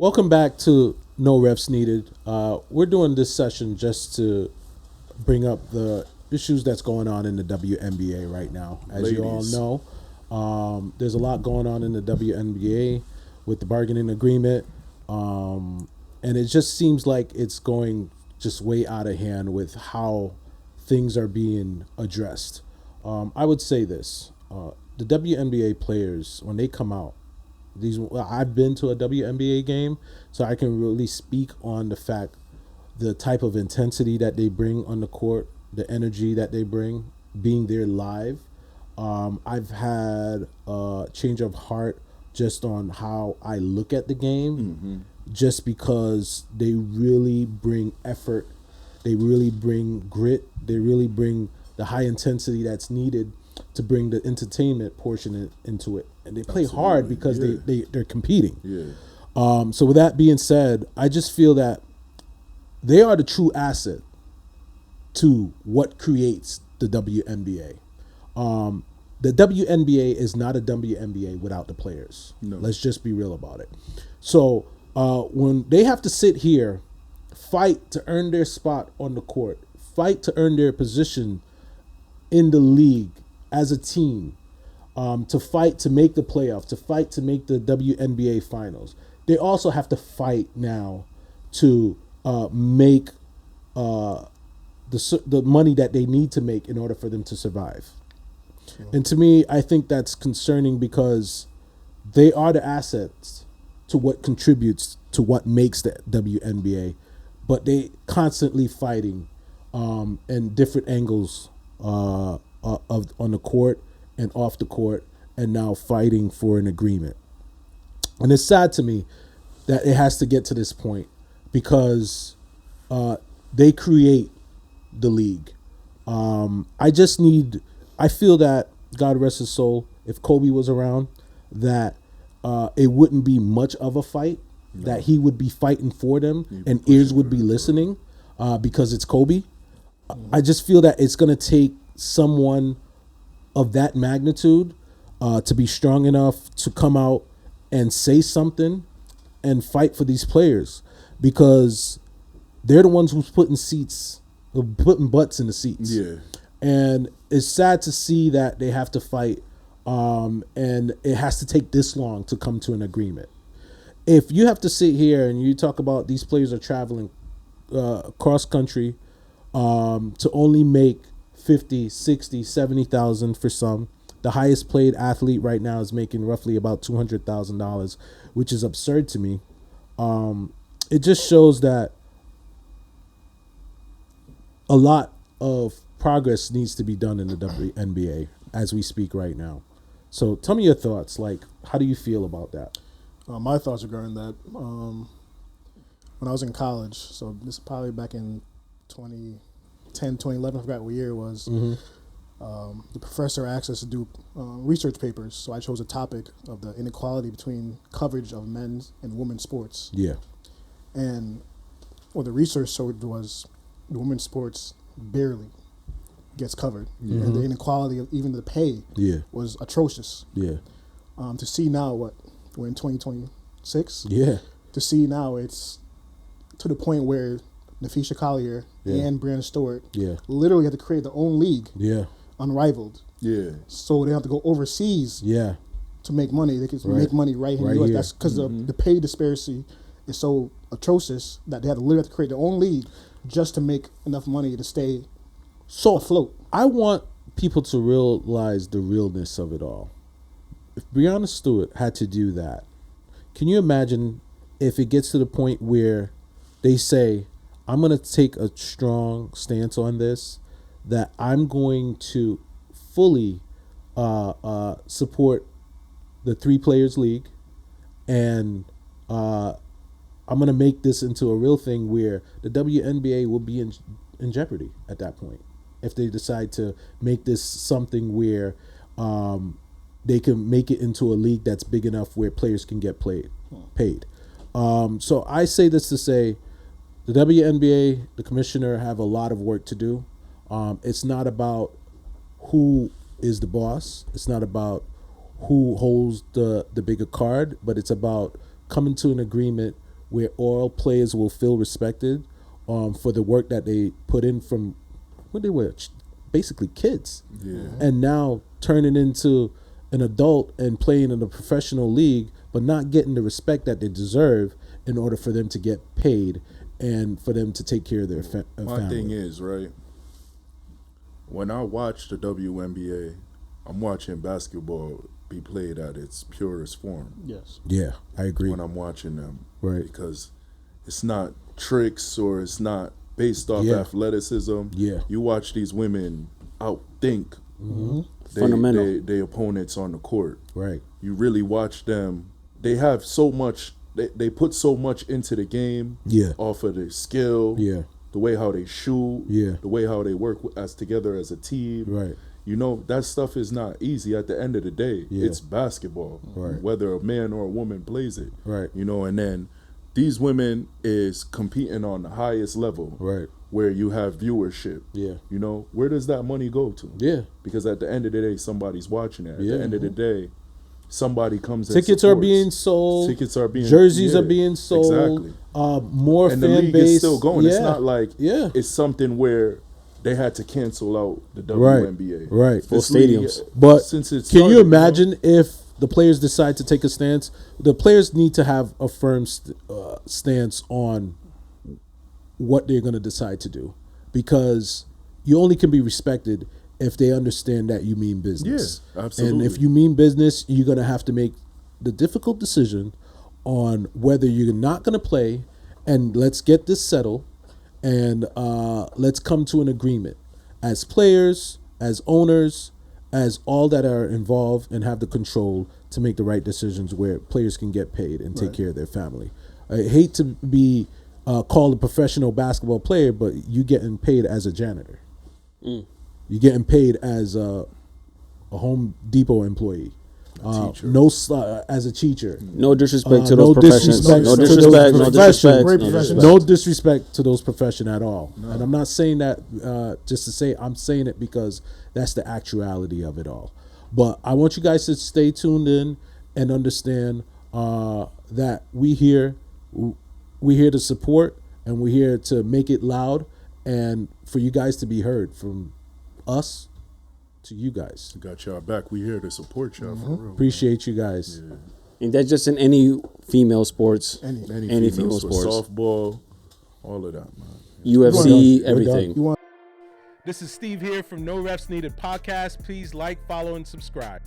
Welcome back to No Refs Needed. We're doing this session just to bring up the issues that's going on in the WNBA right now. As you all Ladies. know, there's a lot going on in the WNBA with the bargaining agreement, and it just seems like it's going just way out of hand with how things are being addressed. I would say this: the WNBA players, when they come out, I've been to a WNBA game, so I can really speak on the fact, the type of intensity that they bring on the court, the energy that they bring, being there live. I've had a change of heart just on how I look at the game, just because they really bring effort, they really bring grit, they really bring the high intensity that's needed to bring the entertainment portion into it, and they play hard because they're competing. So with that being said, I just feel that they are the true asset to what creates the WNBA. The WNBA is not a WNBA without the players. No. Let's just be real about it. So when they have to sit here, fight to earn their spot on the court, fight to earn their position in the league as a team, to fight to make the playoff, to fight to make the WNBA finals, they also have to fight now to make the money that they need to make in order for them to survive. Sure. And to me, I think that's concerning because they are the assets to what contributes to what makes the WNBA, but they constantly fighting in different angles of on the court and off the court, and now fighting for an agreement. And it's sad to me that it has to get to this point because they create the league. I feel that, God rest his soul, if Kobe was around, that it wouldn't be much of a fight, that he would be fighting for them and ears would be listening because it's Kobe. I just feel that it's going to take someone of that magnitude to be strong enough to come out and say something and fight for these players, because they're the ones who's putting butts in the seats. Yeah. And it's sad to see that they have to fight, and it has to take this long to come to an agreement. If you have to sit here and you talk about these players are traveling cross country to only make 50, 60, 70,000 for some. The highest paid athlete right now is making roughly about $200,000, which is absurd to me. It just shows that a lot of progress needs to be done in the WNBA as we speak right now. So tell me your thoughts. Like, how do you feel about that? My thoughts regarding that, when I was in college, so this is probably back in 2010, 2011, I forgot what year it was, the professor asked us to do research papers. So I chose a topic of the inequality between coverage of men's and women's sports. Yeah. And what the research showed was the women's sports barely gets covered. And the inequality of even the pay was atrocious. Yeah. To see now we're in 2026. Yeah. To see now it's to the point where Nafisha Collier and Brianna Stewart literally had to create their own league. Yeah. Unrivaled. Yeah. So they have to go overseas to make money. They can make money right here in the US. That's because the pay disparity is so atrocious that they have to literally have to create their own league just to make enough money to stay afloat. I want people to realize the realness of it all. If Brianna Stewart had to do that, can you imagine if it gets to the point where they say, I'm going to take a strong stance on this, that I'm going to fully support the 3 players league, and I'm going to make this into a real thing where the WNBA will be in jeopardy at that point if they decide to make this something where they can make it into a league that's big enough where players can get paid. So I say this to say the WNBA, the commissioner, have a lot of work to do. It's not about who is the boss. It's not about who holds the bigger card, but it's about coming to an agreement where all players will feel respected for the work that they put in from when they were basically kids. Yeah. And now turning into an adult and playing in a professional league, but not getting the respect that they deserve in order for them to get paid and for them to take care of their family. My thing is, right, when I watch the WNBA, I'm watching basketball be played at its purest form. Yes. Yeah, I agree. When I'm watching them. Right. Because it's not tricks or it's not based off Yeah. athleticism. Yeah. You watch these women outthink Fundamental. they opponents on the court. Right. You really watch them. They have so much. They put so much into the game. Yeah. Off of their skill. Yeah. The way how they shoot. Yeah. The way how they work as together as a team. Right. You know, that stuff is not easy at the end of the day. Yeah. It's basketball. Right. Whether a man or a woman plays it. Right. You know, and then these women is competing on the highest level. Right. Where you have viewership. Yeah. You know, where does that money go to? Yeah. Because at the end of the day, somebody's watching it. At Yeah. the end of the day, somebody comes and Tickets are supports. being sold. Tickets are being jerseys yeah, are being sold. Exactly. More And fan the league base is still going. Yeah. It's not like Yeah. it's something where they had to cancel out the Right. WNBA. Right. Full This league, stadiums. But since it's can you imagine if the players decide to take a stance? The players need to have a firm stance on what they're going to decide to do, because you only can be respected if they understand that you mean business. Yeah, absolutely. And if you mean business, you're going to have to make the difficult decision on whether you're not going to play, and let's get this settled, and let's come to an agreement as players, as owners, as all that are involved and have the control to make the right decisions where players can get paid and take care of their family. I hate to be called a professional basketball player, but you getting paid as a janitor. You're getting paid as a Home Depot employee. As a teacher. No disrespect to those professions. disrespect No to those disrespect. No professions. disrespect. Great No profession. disrespect. No disrespect to those profession at all. No. And I'm not saying that just to say, I'm saying it because that's the actuality of it all. But I want you guys to stay tuned in and understand that we're here to support, and we're here to make it loud and for you guys to be heard, from us to you guys. got y'all back. We here to support y'all for real. Appreciate you guys. Yeah. And that's just in any female sports. Any female sports. softball, all of that, man. UFC, We're done. everything. You want This is Steve here from No Refs Needed podcast. Please like, follow, and subscribe.